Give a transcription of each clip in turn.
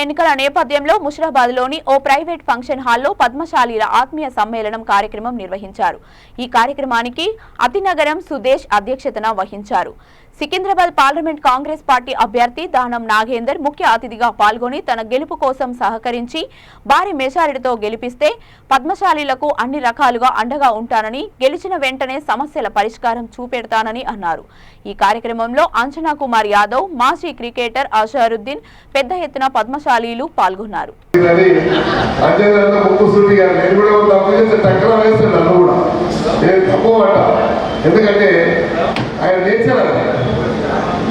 ఎన్నికల నేపథ్యంలో ముషిరాబాద్లోని ఓ private function హాల్లో పద్మశాలీల ఆత్మీయ సమ్మేళనం కార్యక్రమం నిర్వహించారు. ఈ కార్యక్రమానికి అతినగరం సుదేశ్ అధ్యక్షతన వహించారు. సికింద్రాబాద్ పార్లమెంట్ కాంగ్రెస్ పార్టీ అభ్యర్థి దానం నాగేందర్ ముఖ్య అతిథిగా పాల్గొని తన గెలుపు కోసం సహకరించి భారీ మెజారిటీతో గెలిపిస్తే పద్మశాలీలకు అన్ని రకాలుగా అండగా ఉంటానని, గెలిచిన వెంటనే సమస్యల పరిష్కారం చూపెడతానని అన్నారు. ఈ కార్యక్రమంలో అంజనా కుమార్ యాదవ్, మాజీ క్రికెటర్ అజరుద్దీన్ పెద్ద ఎత్తున పద్మశాలీలు పాల్గొన్నారు.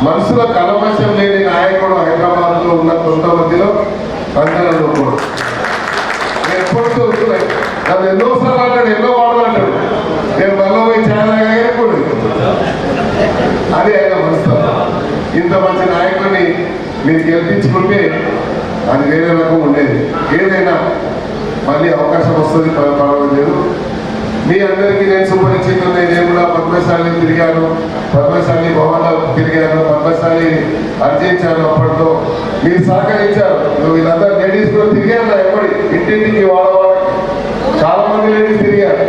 మనసులో కలమశం లేని నాయకుడు హైదరాబాద్ లో ఉన్న కొంతమందిలో అంజనాలు కూడా నేను ఎప్పుడు చూస్తున్నాయి. నన్ను ఎన్నోసార్లు అంటాడు, ఎన్నో వాడలు అంటాడు. నేను మళ్ళీ పోయి చాలా అది ఆయన మనసులో. ఇంత మంచి నాయకుడిని మీరు గెలిపించుకుంటే అది వేరే రకం ఉండేది. ఏదైనా మళ్ళీ అవకాశం వస్తుంది, పర్వాలేదు. మీ అందరికీ నేను సుపరిచితులు. నేను కూడా పద్మశాలి తిరిగాను, పద్మశాలి భవనాలు తిరిగాను, పద్మశాలి అర్జించాను. అప్పట్లో మీరు సహకరించారు. వీళ్ళందరూ లేడీస్ కూడా తిరిగారు. ఎప్పటి ఇంటింటికి వాడవాడు చాలా మంది లేడీస్ తిరిగారు.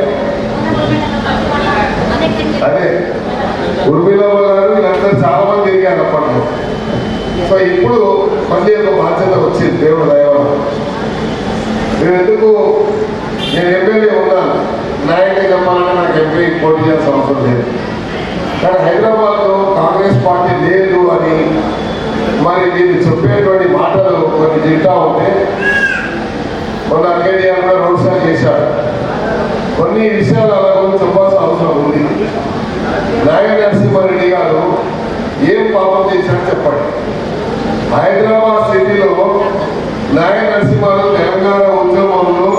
అదే ఉర్మిలో గారు వీళ్ళందరూ చాలా మంది తిరిగారు అప్పట్లో. సో ఇప్పుడు మళ్ళీ ఒక బాధ్యత వచ్చింది దేవుడు దయవల్ల. నేను ఎందుకు నేను ఎమ్మెల్యే ఉన్నాను, నాయకుడిగా చెప్పాలంటే నాకు ఎంపీ పోటీ చేయాల్సిన అవసరం లేదు. కానీ హైదరాబాద్లో కాంగ్రెస్ పార్టీ లేదు అని మరి వీళ్ళు చెప్పేటువంటి మాటలు కొన్ని తింటా ఉంటే మొన్న కేటీఆర్ కూడా రోడ్ షో చేశారు. కొన్ని విషయాలు అలా గురించి చెప్పాల్సిన అవసరం ఉంది. నాయక నరసింహారెడ్డి గారు ఏం పాపం చేశారని చెప్పండి. హైదరాబాద్ సిటీలో నాయక నరసింహారావు తెలంగాణ ఉద్యమంలో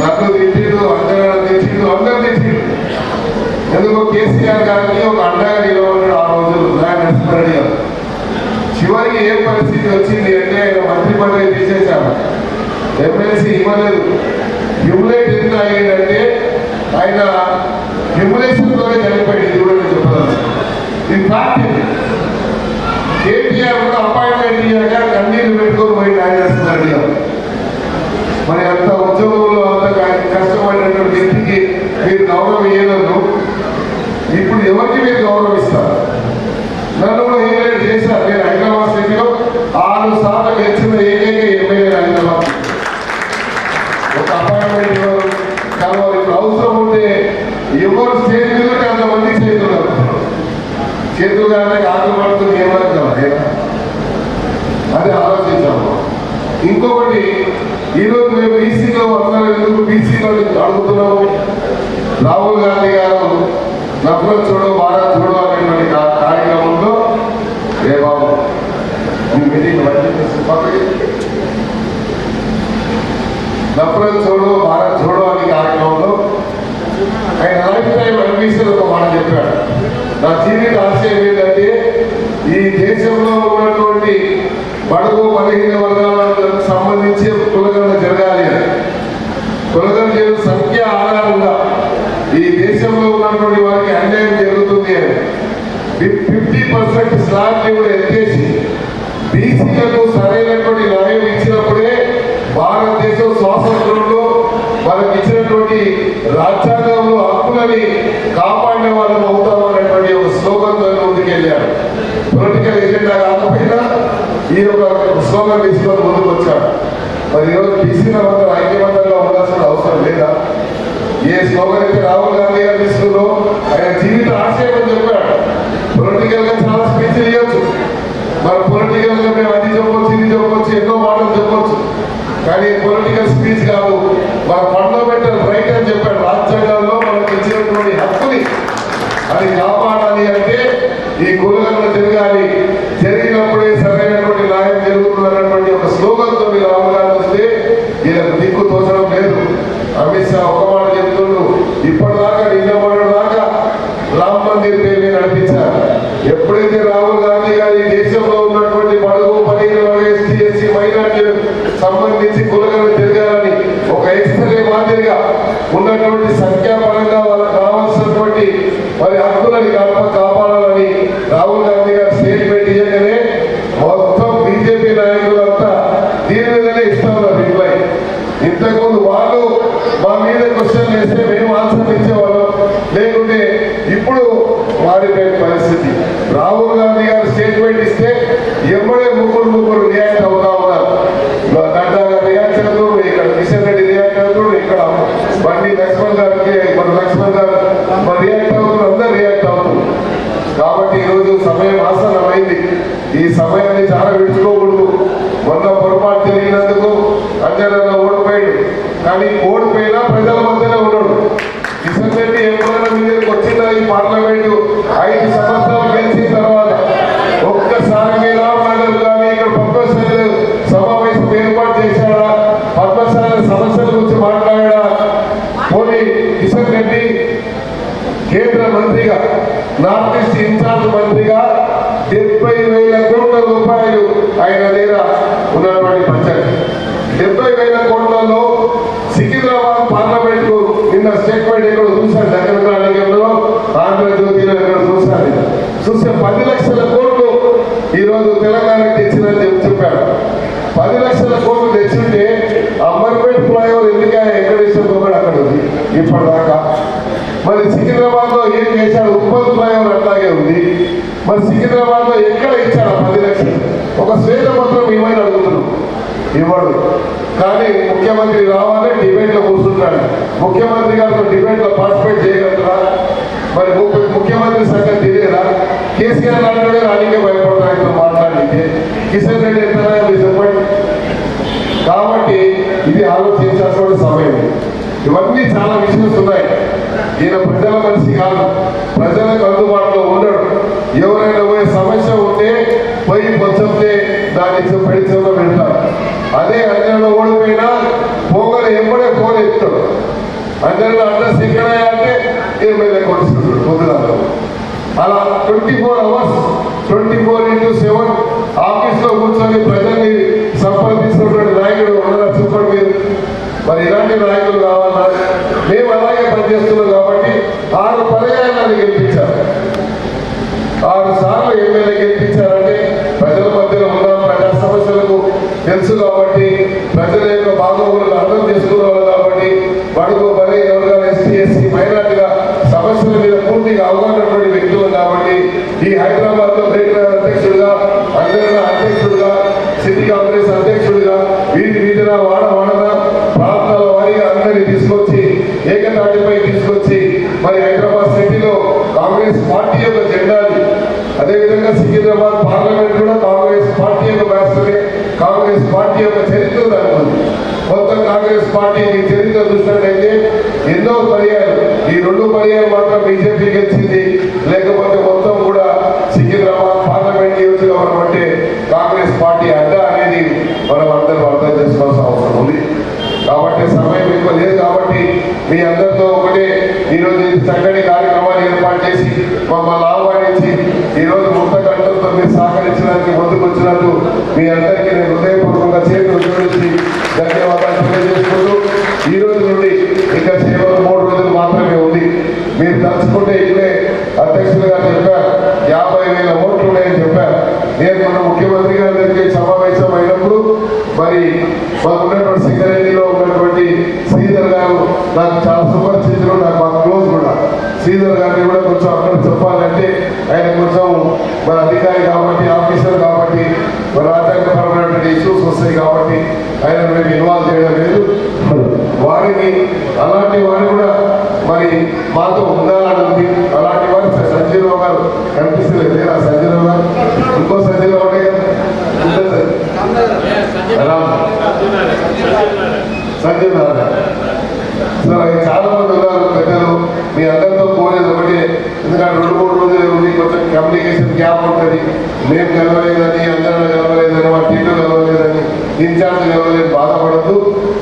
నన్ను తిట్టిండు, అంజనా తిట్టిండు, అందరూ తిట్టిండు. ఎందుకో కేసీఆర్ గారిని ఒక అండగా నిలబడ్డాడు ఆ రోజు నాయక నరసింహారెడ్డి గారు. చివరికి ఏ పరిస్థితి వచ్చింది అంటే ఆయన మంత్రి పదవి తీసేశారు, ఎమ్మెల్సీ ఇవ్వలేదు. హ్యూమిలేట్ ఎంత అయ్యిందంటే ఆయన హ్యూమిలేషన్తోనే చనిపోయింది. ఇది కూడా నేను చెప్పాలి. ఇది ఫ్యాక్ట్. కేటీఆర్ కూడా అపాయింట్మెంట్ ఇయ్యాక కన్నీళ్ళు పెట్టుకొని పోయి నాయక నరసింహారెడ్డి గారు. మరి అంత ఉద్యోగంలో అంత కష్టపడినటువంటి వ్యక్తికి మీరు గౌరవం ఇవ్వలేదు. ఇప్పుడు ఎవరికి మీరు గౌరవం ఇస్తారు? నన్ను కూడా ఏమైనా చేశారు. నేను హైదరాబాద్ సిటీలో 6 సార్లు గెలిచిన ఏకైక ఎమ్మెల్యే హైదరాబాద్. ఒక అపాయింట్మెంట్ ఇవ్వరు, కలవాలి. ఇప్పుడు అవసరం ఉంటే ఎవరు స్టేజ్ మీద అంతమంది చేతులు కానీ ఆటలు పడుతుంది ఏమని కదా. అదే ఆలోచించాము. ఇంకొకటి, ఈరోజు మేము బీసీలో అందరూ ఎందుకు బీసీలో అడుగుతున్నాము. రాహుల్ గాంధీ గారు నఫరత్ చూడో భారత్ చూడో అనేటువంటి కార్యక్రమంలో ఏ బాబు నఫరత్ చూడో భారత్ చూడో అనే కార్యక్రమంలో ఆయన లైఫ్ టైం అనిపిస్తుంది ఒక మాట చెప్పాడు. నా జీవిత ఆశయం ఏంటంటే ఈ దేశంలో ఉన్నటువంటి బడుగు బలహీన వర్గాలకు సంబంధించి కులగణన జరగాలి అని. కులగణన సంఖ్య ఆధారంగా ఈ దేశంలో ఉన్నటువంటి వారికి అన్యాయం జరుగుతుంది అని 50% స్లాబ్ని కూడా ఎత్తేసి బీసీలకు సరైనటువంటి న్యాయం ఇచ్చినప్పుడే భారతదేశం స్వాతంత్రంలో మనకి ఇచ్చినటువంటి రాజ్యాంగంలో హక్కులని కాపాడిన వాళ్ళం అవుతామనేటువంటి ఒక స్లోగన్తో ముందుకెళ్ళారు. పొలిటికల్ ఎజెండా కాకపోయినా ఈ యొక్క స్లోగన్ తీసుకొని ముందుకు వచ్చాడు. మరి ఈరోజు బీసీలందరూ ఐక్యమత్యంగా ఉండాల్సిన అవసరం లేదా? ఏ స్లోగన్ అయితే రాహుల్ గాంధీ గారు తీసుకున్నారో ఆయన జీవిత ఆశయం అని చెప్పాడు. పొలిటికల్ గా చాలా స్పీచ్లు ఇవ్వచ్చు, మన పొలిటికల్ గా మేము అది చెప్పొచ్చు, ఇది చెప్పొచ్చు, ఎన్నో మాటలు చెప్పొచ్చు. కానీ పొలిటికల్ స్పీచ్ కాదు, మన ఫండమెంటల్ రైట్ అని చెప్పాడు. రాజ్యాంగంలో మనకు ఇచ్చినటువంటి హక్కుని అది కాపాడాలి అంటే ఈ కులగణన జరగాలి, జరిగినప్పుడే సరైనటువంటి న్యాయం జరుగుతుంది అన్నటువంటి ఒక స్లోగన్తో మీరు రామగారు వస్తే వీళ్ళకు దిక్కు తోచడం లేదు. అమిత్ షా ఒక మాట చెప్తుండ్రు, ఇప్పటిదాకా నిన్న దాకా రామ్ మందిర్ పేరు నడిపించారు. ఎప్పుడైతే రాహుల్ గాంధీ గారు ఈ దేశంలో ఉన్నటువంటి బడుగు బలహీన ఎస్టీ ఎస్సీ మైనార్టీలకు సంబంధించి కులగణన జరగాలని ఒక ఎక్స్రే మాదిరిగా ఉన్నటువంటి సంఖ్యాపరంగా వాళ్ళకు కావాల్సినటువంటి మరి హక్కులని కాపాడాలని రాహుల్ గాంధీ గారు స్టేట్మెంట్ ఇవ్వగానే మొత్తం బీజేపీ నాయకులంతా దీని స్టేట్మెంట్ ఇస్తే ఎమ్మడే ముగ్గురు రియాక్ట్ అవుతా ఉన్నారు. గడ్డా గారు రియాక్ట్ అవుతారు, ఇక్కడ కిషన్ రెడ్డి రియాక్ట్ అవుతారు, ఇక్కడ బండి లక్ష్మణ్ గారికి లక్ష్మణ్ గారు రియాక్ట్ అవుతారు, అందరు రియాక్ట్ అవుతారు. కాబట్టి ఈరోజు సమయం ఆసన్నమైంది. ఈ సమయాన్ని చాలా విడుచుకోకూడదు. మొన్న పొరపాటు జరిగినందుకు అంజనన్న ఓడిపోయాడు, కానీ ఓడిపోయినా ప్రజల మధ్యనే ఉన్నాడు. కిషన్ రెడ్డి ఎప్పుడైనా మీ దగ్గరికి వచ్చిందా? ఈ పార్లమెంటు 5 సంవత్సరాలు గెలిచిన తర్వాత ఒక్కసారి మీరు నగర్ కానీ ఇక్కడ పద్మశాలి సమావేశం ఏర్పాటు చేశాడా? పద్మశాలి సమస్యల గురించి మాట్లాడా? పోనీ కిషన్ రెడ్డి కేంద్ర మంత్రిగా, నార్త్ ఈస్ట్ ఇన్ఛార్జ్ మంత్రిగా 70,000 కోట్ల రూపాయలు ఆయన దగ్గర ఉన్నటువంటి బడ్జెట్. 70,000 కోట్లలో సికింద్రాబాద్ పార్లమెంట్ కు నిన్న స్టేట్మెంట్ ఎక్కడ చూశాను, దగ్గర ఆంధ్రజ్యోతిలో ఎక్కడ చూశాను, చూస్తే 10 లక్షల కోట్లు ఈరోజు తెలంగాణకు తెచ్చిందని చెప్పారు. 10 లక్షల కోట్లు తెచ్చుంటే అమర్పేట్ ఫ్లైఓవర్ ఎందుకే వెంకటేశ్వర కూడా అక్కడ ఉంది ఇప్పటిదాకా. మరి సికింద్రాబాద్ లో ఏం చేశాడు? ఉప్పల్ ఫ్లైఓవర్ అట్లాగే ఉంది. మరి సికింద్రాబాద్ లో ఎక్కడ ఇచ్చాడు 10 లక్షలు? ఒక శ్వేతపత్రం ఏమైనా అడుగుతున్నాం, ఇవ్వడు. కానీ ముఖ్యమంత్రి రావాలి, డిబేట్ లో కూర్చుంటాడు. ముఖ్యమంత్రి గారితో డిబేట్ లో పార్టిసిపేట్ చేయగలరా? మరి ముఖ్యమంత్రి సంగతి తెలియదా? కేసీఆర్ లాంటి రానికే భయపడతారు మాట్లాడితే. కిషన్ రెడ్డి ఎంత చెప్పండి. కాబట్టి ఇది ఆలోచించాల్సిన సమయం. ఇవన్నీ చాలా విషయాలు ఉన్నాయి. ఈయన ప్రజల మనిషి కాదు, ప్రజలకు అందుబాటులో ఉండడు. ఎవరైనా పోయే సమస్య ఉంటే పోయి పొచ్చంతే దాన్ని పెడిచంలో పెడతారు. అదే అంజనలో ఓడిపోయినా పోగలు ఎంబడే ఫోన్ ఎత్తాడు. అంజనలో అడ్రస్ ఎక్కడ అంటే ఎమ్మెల్యే కొడుచుకుంటాడు పొద్దుదాకా. అలా 24 hours 24x7 ఆఫీస్లో కూర్చొని ప్రజల్ని సంపాదిస్తున్నటువంటి నాయకుడు ఉన్నారా చెప్పండి మీరు. మరి ఇలాంటి నాయకులు కావాలా? మేము అలాగే పనిచేస్తున్నాం కాబట్టి 6 పర్యాయాలను గెలిపించారు. 6 సార్లు ఎమ్మెల్యే గెలిపించారంటే ప్రజల మధ్యలో ఉన్న ప్రజా సమస్యలకు తెలుసు కాబట్టి, ప్రజల యొక్క బాగోగులను అర్థం చేసుకున్నారు కాబట్టి, బడుగు బలైన వర్గాల ఎస్టీ ఎస్సీ మైనార్టీగా సమస్యల మీద పూర్తిగా అవగాహనటువంటి వ్యక్తులు కాబట్టి ఈ హైదరాబాద్ లో గ్రేటర్ అధ్యక్షుడిగా, అందరిలో అధ్యక్షుడిగా, సిటీ కాంగ్రెస్ అధ్యక్షుడిగా వీధిన వాడన ప్రాంతాల వారీగా అందరినీ తీసుకొచ్చి ఏకతాటిపై తీసుకొచ్చి మరి హైదరాబాద్ సిటీలో కాంగ్రెస్ పార్టీ యొక్క జెండాని, అదేవిధంగా సికింద్రాబాద్ పార్లమెంట్ కూడా కాంగ్రెస్ పార్టీ యొక్క వ్యాసమే, కాంగ్రెస్ పార్టీ యొక్క చరిత్ర దాని మొత్తం కాంగ్రెస్ పార్టీ చరిత్ర చూసినట్లయితే ఎన్నో పర్యాలు, ఈ 2 పర్యాలు మాత్రం బీజేపీ గెలిచింది. లేకపోతే మొత్తం కూడా సికింద్రాబాద్ పార్లమెంట్ నియోజకవర్గం అంటే కాంగ్రెస్ పార్టీ అడ్డా అనేది మనం అందరూ అర్థం చేసుకోవాల్సిన అవసరం ఉంది. కాబట్టి సమయం ఎక్కువ లేదు కాబట్టి మీ అందరితో ఒకటే ఈరోజు చక్కటి కార్యక్రమాలు ఏర్పాటు చేసి మమ్మల్ని ఆహ్వానించి ఈరోజు ముక్త కంఠంతో మీరు సహకరించడానికి ముందుకు వచ్చినట్టు మీ అందరికీ నేను హృదయపూర్వకంగా చేతులు జోడించి ధన్యవాదాలు తెలియజేసుకుంటూ ఈ రోజు నుండి ఇంకా కేవలం 3 రోజులు మాత్రమే ఉంది. మీరు తలుచుకుంటే ఇక్కడే అధ్యక్షులు గారు చెప్పారు 50,000 ఓట్లు ఉన్నాయని చెప్పారు. నేను మన ముఖ్యమంత్రి గారి దగ్గరికి సమావేశం అయినప్పుడు మరి మాకు ఉన్నటువంటి సింగరేణిలో ఉన్నటువంటి శ్రీధర్ గారు నాకు చాలా సుపరిచితులు, నాకు మాకు క్లోజ్ కూడా. శ్రీధర్ గారిని కూడా కొంచెం అక్కడ చెప్పాలంటే ఆయన కొంచెం మన అధికారి కాబట్టి, ఆఫీసర్ కాబట్టి, మన రాజ్యాంగపరమైనటువంటి ఇష్యూస్ వస్తాయి కాబట్టి ఆయన మేము ఇన్వాల్వ్ చేయడం లేదు. వారిని అలాంటి వారు కూడా మరి మాతో ఉండాలని ఉంది. అలాంటి వారు సంజీవరావు గారు కనిపిస్తలేదు లేదా? సంజీవరావు గారు ఇంకో సంజీవరావు సంజీవ్ నారాయణ చాలా మంది ఉన్నారు పెద్దలు. మీ అందరితో పోలేదు ఒకటి, ఎందుకంటే 2-3 రోజులు ఉంది, కొంచెం కమ్యూనికేషన్ గ్యాప్ ఉంటుంది. మేము కలవలేదని, అందరూ కలవలేదని, మా టీలు కలవలేదని, ఇన్ఛార్జ్ కలవలేదు, బాధపడద్దు.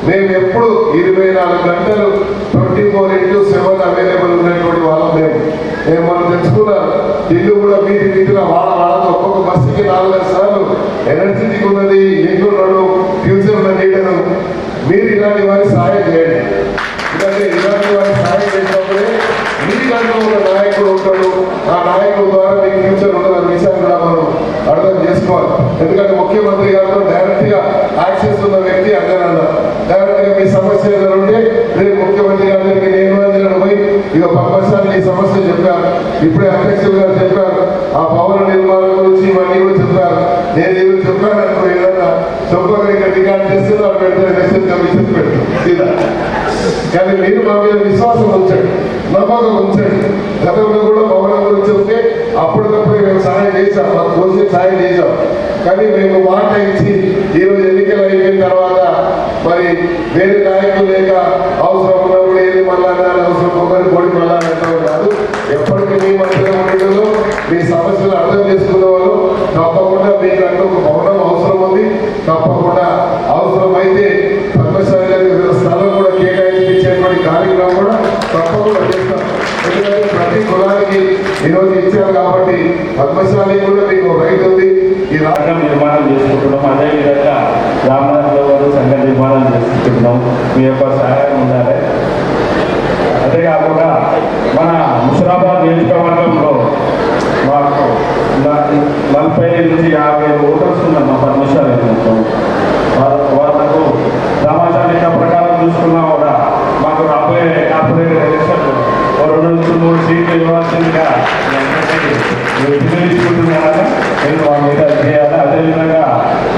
మేము ఎప్పుడు 24 గంటలు 24x7 అవైలబుల్ ఉన్నటువంటి వాళ్ళం. మేము మనం తెచ్చుకున్నాం. ఇల్లు కూడా వీధిలో వాడతో ఒక్కొక్క బస్సుకి 4-5 సార్లు ఎనర్జెటిక్ ఉన్నది, ఎక్కున్నాడు, ఫ్యూచర్ ఉన్న లీడరు. మీరు ఇలాంటి వారి సహాయం చేయండి. ఎందుకంటే ఇలాంటి వారి సహాయం చేసినప్పుడే మీకంటూ ఒక నాయకుడు ఉంటాడు. ఆ నాయకుడు ద్వారా మీకు ఫ్యూచర్ ఉండదు విషయాన్ని కూడా మనం అర్థం చేసుకోవాలి. ఎందుకంటే ముఖ్యమంత్రి గారితో డైరెక్ట్ గా యాక్సెస్ ఉన్న వ్యక్తి అందరన్నా డైరెక్ట్ గా మీ సమస్య ఉంటే రేపు ముఖ్యమంత్రి గారి దగ్గరికి నేను పోయి ఇక పద్మశాలి ఈ సమస్య చెప్పారు. ఇప్పుడే అధ్యక్షులు గారు చెప్పారు, ఆ భవన నిర్మాణం గురించి ఇవన్నీ కూడా నేను ఏదో చెప్పాను అనుకో, ఏదన్నా చెప్పగా ఇక్కడ రికార్డ్ చేస్తే వాళ్ళు పెడతారు, మెసేజ్ పెడతాం సీదా. కానీ మీరు మా మీద విశ్వాసం ఉంచండి, నమ్మకం ఉంచండి. గతంలో కూడా భవనం గురించి చెప్తే అప్పటికప్పుడు మేము సహాయం చేశాం, మాకు తోసిన సహాయం చేశాం. కానీ మేము మాట ఇచ్చి ఈరోజు ఎన్నికలు అయిపోయిన తర్వాత మరి వేరే నాయకులు లేక అవసరం ఉన్నప్పుడు ఏది మళ్ళా అవసరం ఒకరి పొడి మళ్ళా కాదు. ఎప్పటికీ మీ మధ్యలో ఉండేదో మీ సమస్యలు అర్థం చేసుకున్న వాళ్ళు తప్పకుండా మీకు అంటూ ఒక భవనం అవసరం ఉంది. తప్పకుండా అవసరమైతే పద్మశాలి గారి స్థలం కూడా కేటాయించేటువంటి కార్యక్రమం కూడా తప్పకుండా చేస్తాం. ఎందుకంటే ప్రతి కులానికి ఈరోజు ఇచ్చారు కాబట్టి పద్మశాలి కూడా మీకు రైట్ ఉంది. ఈ రాష్ట్రం నిర్మాణం చేసుకుంటున్నాం. అదేవిధంగా రామనాథ్ గారు సంఘ నిర్మాణం చేసుకుంటున్నాం. మీ యొక్క సహాయం ఉండాలి. అంతేకాకుండా మన ముషిరాబాద్ నియోజకవర్గంలో మాకు 40 నుంచి 50 ఓటర్స్ ఉన్నారు మా పద్మశాలి మొత్తం. వాళ్ళకు సమాచారం ప్రకారం చూసుకున్నా కూడా మాకు రాబోయే కార్పొరేట్ ఎలక్షన్లు 2 నుంచి 3 సీట్లు ఇవ్వాల్సిందిగా పిలుచుకుంటున్నారా నేను మా మీద చేయాలి. అదేవిధంగా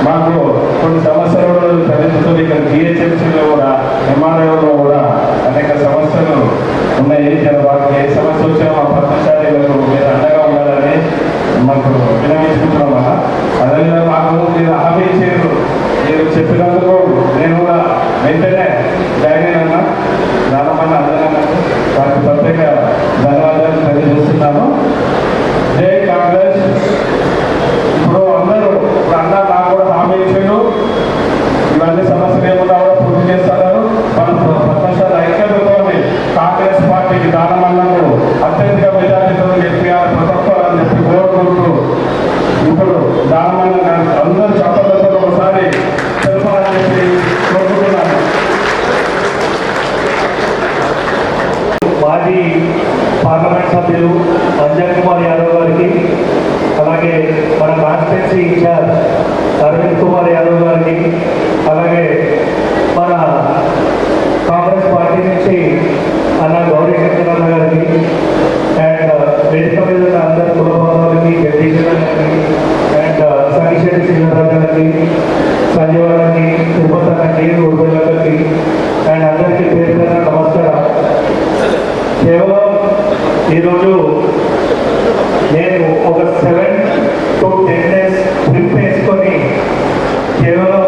మాకు కొన్ని సమస్యలు తలెత్తుతుంది. ఇక్కడ జిహెచ్ఎంసీలో కూడా ఎంఆర్ఐలో కూడా అనేక సమస్యలు ఉన్నాయి. వాళ్ళకి ఏ సమస్య వచ్చినా మా పద్మశాలీలకు మీరు అండగా ఉండాలని మాకు వినవించుకుంటున్నాం. అదేవిధంగా మాకు మీరు హామీ ఇచ్చారు, మీరు చెప్పినందుకు నేను కూడా వెంటనే జాయిన్ అయినా దానివల్ల అదనంగా వారికి ప్రత్యేక ధన్యవాదాలు తెలియజేస్తున్నాను. జై కాంగ్రెస్. ఇప్పుడు అందరూ నాకు కూడా హామీ ఇచ్చారు, ఇవన్నీ సమస్యలు ఏమన్నా కూడా పూర్తి చేస్తున్నారు. మన పద్మశాలి ఐక్యతతో కాంగ్రెస్ పార్టీకి దానమన్నకు అత్యధిక మెజార్టీతో ఎన్టీఆర్ ప్రతత్వాలని చెప్పి కోరుకుంటూ ఇప్పుడు దానమన్న అందరూ చెప్పడంతో ఒకసారి తెలపాలని చెప్పి కోరుకుంటున్నాను. మాజీ పార్లమెంట్ సభ్యులు అంజన్ కుమార్ యాదవ్ గారికి, అలాగే మన కాన్స్టిట్యున్సీ ఇన్ఛార్జ్ అరవింద్ కుమార్ యాదవ్ గారికి, అలాగే మన కాంగ్రెస్ పార్టీ నుంచి అన్న గౌరీ శంకరన్న గారికి, అండ్ వేదిక మీద ఉన్న అందరి కులబంధువులకి, జగదీశ్వర గారికి, అండ్ సంగిశెట్టి శ్రీధరరాజు గారికి, సంజీవ గారికి, తిరుపతి గారికి, ఉర్బెల్ల గారికి, అండ్ అందరికీ పేరు పేరున నమస్కారం. కేవలం ఈరోజు నేను ఒక 7 to 10 days ట్రిప్ వేసుకొని కేవలం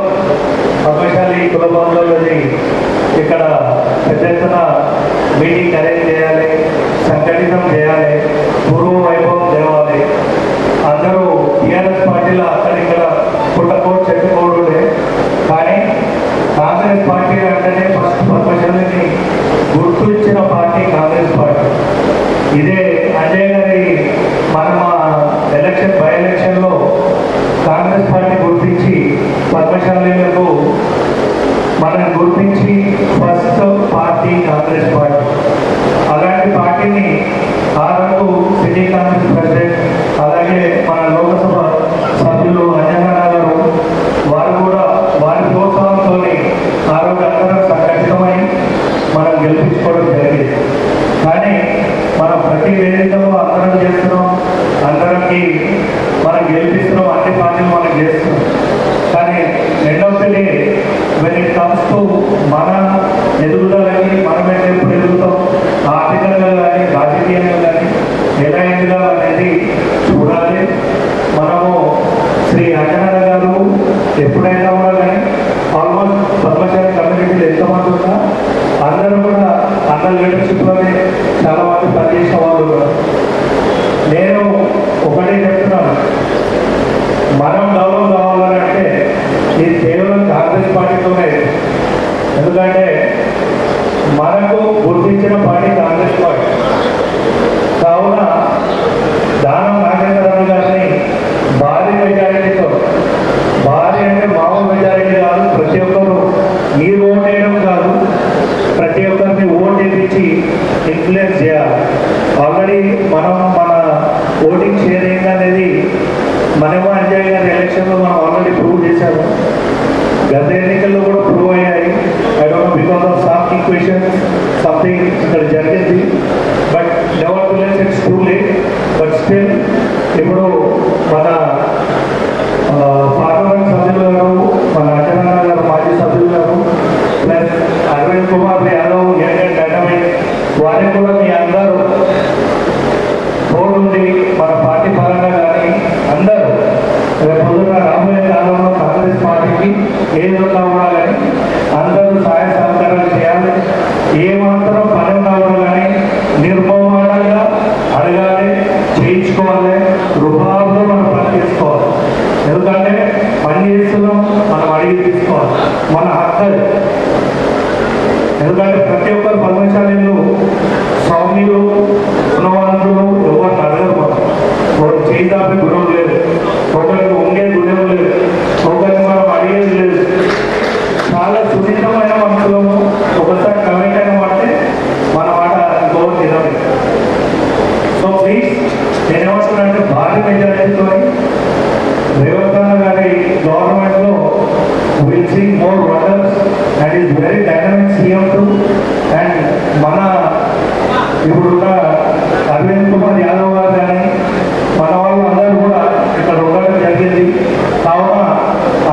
పద్మశాలి కుల బంధువులది ఇక్కడ పెద్ద ఎత్తున మీటింగ్ అరేంజ్ చేయాలి, సంఘటితం చేయాలి, పూర్వ వైభవం తేవాలి. అందరూ టీఆర్ఎస్ పార్టీలో అక్కడిక్కడ పుట్టకోడు చెట్టుకోడుడే, కానీ కాంగ్రెస్ పార్టీ అంటేనే ఫస్ట్ పద్మశాలిని గుర్తించిన పార్టీ కాంగ్రెస్ పార్టీ. ఇదే అజయ్ గారి మన ఎలక్షన్ బై ఎలక్షన్లో కాంగ్రెస్ పార్టీ గుర్తించి పద్మశాలీలకు మనం గుర్తించి ఫస్ట్ పార్టీ కాంగ్రెస్ పార్టీ. అలాంటి పార్టీని ఆ రోజు సిటీ కాంగ్రెస్ ప్రెసిడెంట్, అలాగే మన లోకసభ సభ్యులు అంజనా గారు వారు కూడా వారి ప్రోత్సాహంతో ఆ రోజు అందరం సంఘటితమై మనం గెలిపించుకోవడం జరిగింది. కానీ మనం ప్రతి వేదికలో అందరం చేస్తున్నాం, అందరికి మనం గెలిపిస్తున్నాం, అన్ని పార్టీలు మనం చేస్తున్నాం. కానీ రెండవది వెన్ ఇట్ కమ్స్ టు మన ఎదుగుదలని, మనం ఎప్పుడు ఎదుగుతాం, ఆర్థికంగా కానీ రాజకీయంగా కానీ ఎలా ఎదగాలి అనేది చూడాలి. మనము శ్రీ అంజనా గారు ఎప్పుడైనా కూడా కానీ ఆల్మోస్ట్ పద్మశాలి కమ్యూనిటీలు ఎంతమంది ఉన్నా అందరూ కూడా అన్న లీడర్షిప్లోనే చాలా మంది పనిచేసిన వాళ్ళు ఉన్నారు. నేను ఒకటే చెప్తున్నాను, మనం గౌరవం కావాలంటే ఇది కేవలం కాంగ్రెస్ పార్టీతోనే. ఎందుకంటే మనకు గుర్తించిన పార్టీ కాంగ్రెస్ పార్టీ. కావున దానం నాగేంద్రరావు గారిని భారీ మెజారిటీతో, భారీ అంటే మామూలు మెజారిటీ కాదు, ప్రతి ఒక్కరు మీరు ఓట్ వేయడం కాదు, ప్రతి ఒక్కరిని ఓట్ వేయించి ఇన్ఫ్లుయెన్స్ చేయాలి. ఆల్రెడీ మనం మన ఓటింగ్ షేర్ ఏంటనేది మనము అంజయ్ గారి ఎలక్షన్లో మనం ఆల్రెడీ ప్రూవ్ చేశాము. గత ఎన్నికల్లో కూడా ప్రూవ్ అయ్యాయి. I don't know because of some equations something ఇక్కడ జరిగింది. But never to less it's too late. But still ఇప్పుడు మన రేపొద్దున రాబోయే కాలంలో కాంగ్రెస్ పార్టీకి ఏ విధంగా ఉన్నా కానీ అందరూ సహాయ సహకారాలు చేయాలి. ఏమాత్రం పని ఉన్నా కూడా కానీ నిర్మమానంగా అడగాలి, చేయించుకోవాలి. రూపాయలు మనం పని చేసుకోవాలి. ఎందుకంటే పని చేస్తున్నాం, మనం అడిగి తీసుకోవాలి, మన హక్కు. ఎందుకంటే ప్రతి ఒక్కరు పద్మశాలీలు స్వామిలు గుణవంతులు ఎవరిని అడగరు. మనం చేయి దాపే గుణం లేదు, ఒకరికి ఉండే గుణం లేదు, ఒకరికి మనం అడిగేది లేదు. చాలా సున్నితమైన మనుషులము. ఒకసారి కమిట్ అయిన అంటే మన మాట ఇంకోటి తినదు. సో ప్లీజ్ నేనేమంటున్నానంటే భారీ మెజారిటీతో రేవంత్ అన్న గారి గవర్నమెంట్లో will see more wonders and is very dynamic CM too. And మన ఇప్పుడున్న అరవింద్ కుమార్ యాదవ్ గారు కానీ మన వాళ్ళు అందరూ కూడా ఇక్కడ ఉండడం జరిగింది. కావున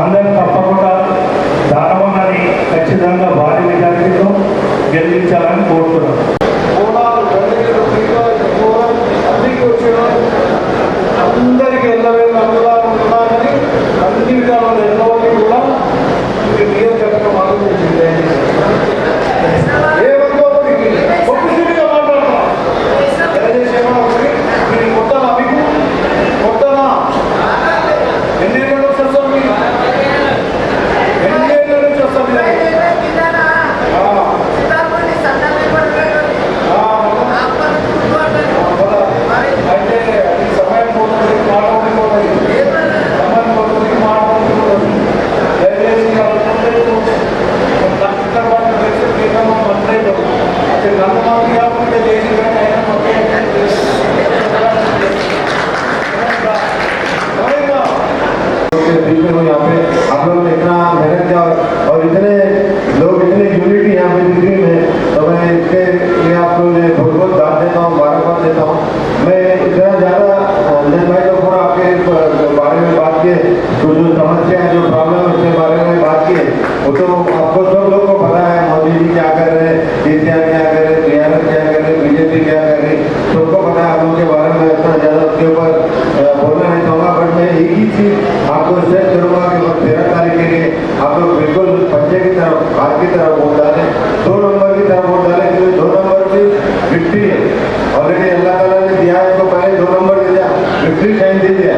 అందరూ తప్పకుండా దానవన్నని ఖచ్చితంగా భారీ మెజారిటీతో గెలిపించాలని కోరుతున్నాను. అందరికీ ఎల్లవేళ అనుకూలంగా ఉన్నారని అన్ని విధాలు ఎన్నోటి కూడా క్లియర్ చెప్పడం ఆలోచించింది. ఏ వర్గోపడికి ఒక్కసారిగా మాట్లాడతాం మీరు కొత్తనా, మీకు కొత్తనా? ఎన్ని ఏళ్ళ నుంచి వస్తాం? మీరు ఎన్ని ఏళ్ళ నుంచి వస్తాం? అయితే అది సమయం పోతుంది, మాట్లాడుకోవాలి, సమయం పోతుంది, మాట్లాడుకోవాలి. దయచేసి यहाँ पे आप लोगों ने इतना मेहनत किया और इतने लोग, इतनी यूनिटी यहाँ पे दिख रही है, तो मैं इसके लिए आप लोगों ने बहुत बहुत दाद देता हूँ, मुबारकबाद देता हूँ। मैं इतना ज़्यादा अंजन भाई तो पूरा आपके बारे में बात किए, तो जो समस्या है, जो प्रॉब्लम है, उसके बारे में बात किए, वो तो आपको सब लोग को पता है। मोदी जी क्या कर रहे हैं, केसीआर क्या कर रहे हैं, बीआरएस क्या कर रहे हैं, बीजेपी क्या कर रही है, सबको पता है। आप लोगों के बारे में इतना ज़्यादा उसके ऊपर बोलना नहीं चाहूँगा, बट मैं एक ही चीज़ आपको स्ट्रेस करूँगा कि 13 तारीख के लिए आप लोग बिल्कुल पंचे की तरफ, हाथ की तरफ वोट डालें, 2 नंबर की तरफ वोट डालें, क्योंकि 2 नंबर की विक्ट्री है। ऑलरेडी अल्लाह ताला ने दिया है, इसको पहले 2 नंबर दे दिया, विक्ट्री साइन दे दिया।